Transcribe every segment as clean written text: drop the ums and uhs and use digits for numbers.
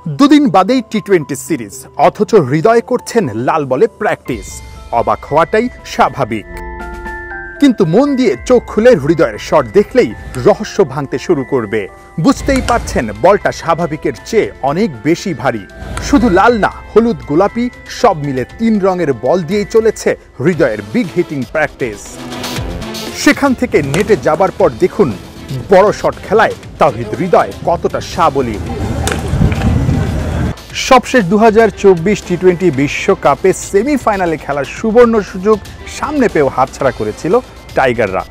দুদিন বাদেই টি-20 সিরিজ, অথচ হৃদয় করছেন লাল বলে প্র্যাকটিস। অবাক হওয়াটাই স্বাভাবিক, কিন্তু মন দিয়ে চোখ খুলে হৃদয়ের শট দেখলেই রহস্য ভাঙতে শুরু করবে। বুঝতেই পারছেন বলটা স্বাভাবিকের চেয়ে অনেক বেশি ভারী। শুধু লাল না, হলুদ গোলাপি সব মিলে 3 রঙের বল দিয়েই চলেছে হৃদয়ের বিগ হিটিং প্র্যাকটিস। সেখান থেকে নেটে যাবার পর দেখুন বড় শট খেলায় তাওহিদ হৃদয় কতটা সাবলীল। সবশেষ 2024 টি-20 বিশ্বকাপে সেমিফাইনালে খেলার সুবর্ণ সুযোগ সামনে পেয়েও হাতছাড়া করেছিল টাইগাররা।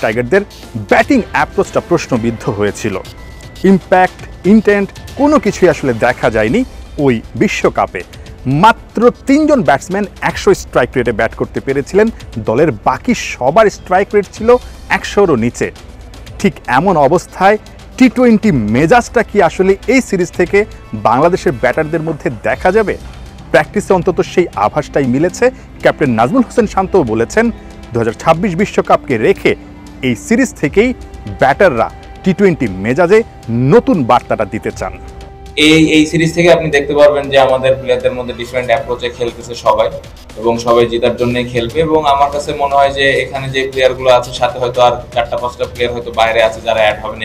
টাইগারদের ব্যাটিং অ্যাপ্রোচটা প্রশ্নবিদ্ধ হয়েছিল। ইম্প্যাক্ট, ইন্টেন্ট কোনো কিছুই আসলে দেখা যায়নি ওই বিশ্বকাপে। মাত্র 3 জন ব্যাটসম্যান 100 স্ট্রাইক রেটে ব্যাট করতে পেরেছিলেন। দলের বাকি সবার স্ট্রাইক রেট ছিল 100-এরও নিচে। ঠিক এমন অবস্থায় টি-20 মেজাজটা কি আসলে এই সিরিজ থেকে বাংলাদেশের ব্যাটারদের মধ্যে দেখা যাবে? প্র্যাকটিসে অন্তত সেই আভাসটাই মিলেছে। ক্যাপ্টেন নাজমুল হোসেন শান্তও বলেছেন 2026 বিশ্বকাপকে রেখে এই সিরিজ থেকেই ব্যাটাররা টি-20 মেজাজে নতুন বার্তাটা দিতে চান। এই সিরিজ থেকে আপনি দেখতে পারবেন যে আমাদের প্লেয়ারদের মধ্যে ডিফারেন্ট অ্যাপ্রোচে খেলতেছে সবাই, এবং সবাই জেতার জন্যই খেলবে। এবং আমার কাছে মনে হয় যে এখানে যে প্লেয়ারগুলো আছে সাথে হয়তো আর 4-5টা প্লেয়ার হয়তো বাইরে আছে যারা অ্যাড হবেন,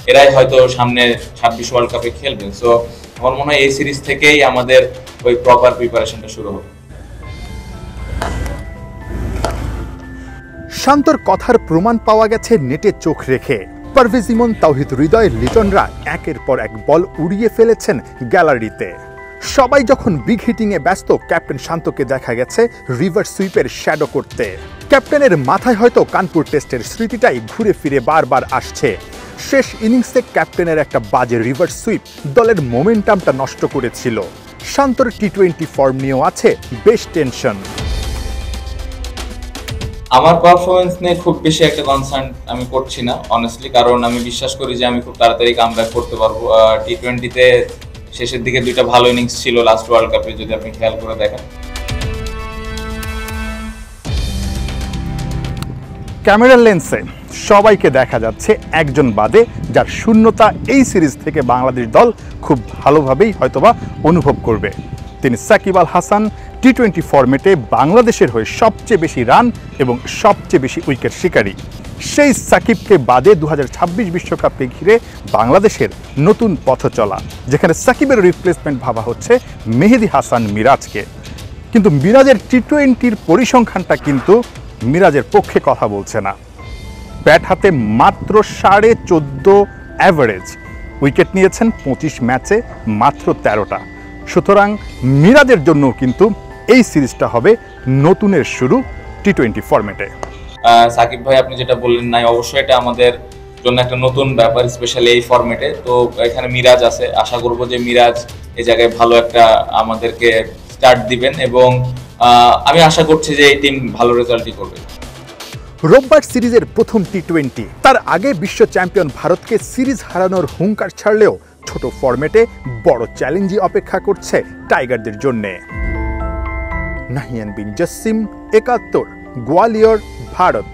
এরাই হয়তো সামনে 26 ওয়ার্ল্ড কাপে খেলবেন। সো আমার মনে হয় এই সিরিজ থেকেই আমাদের ওই প্রপার প্রিপারেশনটা শুরু হবে। শান্তর কথার প্রমাণ পাওয়া গেছে নেটে চোখ রেখে। পারভেজ ইমন, তাওহিদ হৃদয়, লিটনরা একের পর এক বল উড়িয়ে ফেলেছেন গ্যালারিতে। সবাই যখন বিগ হিটিংয়ে ব্যস্ত, ক্যাপ্টেন শান্তকে দেখা গেছে রিভার্স সুইপের শ্যাডো করতে। ক্যাপ্টেনের মাথায় হয়তো কানপুর টেস্টের স্মৃতিটাই ঘুরে ফিরে বারবার আসছে। শেষ ইনিংসে ক্যাপ্টেনের একটা বাজে রিভার্স সুইপ দলের মোমেন্টামটা নষ্ট করেছিল। শান্তর টি-20 ফর্ম নিয়েও আছে বেশ টেনশন। আমার পারফরমেন্স নিয়ে খুব বেশি একটা কনসার্ন আমি করছি না অনেস্টলি, কারণ আমি বিশ্বাস করি যে আমি খুব তাড়াতাড়ি কামব্যাক করতে পারবো। টি-20তে শেষের দিকে 2টা ভালো ইনিংস ছিল লাস্ট ওয়ার্ল্ড কাপে, যদি আপনি খেয়াল করে দেখেন। ক্যামেরার লেন্সে সবাইকে দেখা যাচ্ছে একজন বাদে, যার শূন্যতা এই সিরিজ থেকে বাংলাদেশ দল খুব ভালোভাবেই হয়তোবা অনুভব করবে। তিনি সাকিব আল হাসান। টি-20 ফরম্যাটে বাংলাদেশের হয়ে সবচেয়ে বেশি রান এবং সবচেয়ে বেশি উইকেট শিকারী। সেই সাকিবকে বাদে 2026 বিশ্বকাপকে ঘিরে বাংলাদেশের নতুন পথ চলা, যেখানে সাকিবের রিপ্লেসমেন্ট ভাবা হচ্ছে মেহেদী হাসান মিরাজকে। কিন্তু মিরাজের টি-20 পরিসংখ্যানটা কিন্তু মিরাজের পক্ষে কথা বলছে না। ব্যাট হাতে মাত্র 14.5 অ্যাভারেজ, উইকেট নিয়েছেন 25 ম্যাচে মাত্র 13টা। সুতরাং মিরাজের জন্য কিন্তু এই সিরিজটা হবে নতুনের শুরু টি-20 ফরম্যাটে। সাকিব ভাই আপনি যেটা বললেন নাই, অবশ্যই এটা আমাদের জন্য একটা নতুন ব্যাপার, স্পেশালি এই ফরম্যাটে। তো এখানে মিরাজ আছে, আশা করব যে মিরাজ এই জায়গায় ভালো একটা আমাদেরকে স্টার্ট দিবেন, এবং আমি আশা করছি যে এই টিম ভালো রেজাল্টই করবে। রোববার সিরিজের প্রথম টি-20, তার আগে বিশ্ব চ্যাম্পিয়ন ভারতকে সিরিজ হারানোর হুঙ্কার ছাড়লেও ছোট ফরম্যাটে বড় চ্যালেঞ্জই অপেক্ষা করছে টাইগারদের জন্যে। নাহিয়ান বিন জসিম, 71, গোয়ালিয়র, ভারত।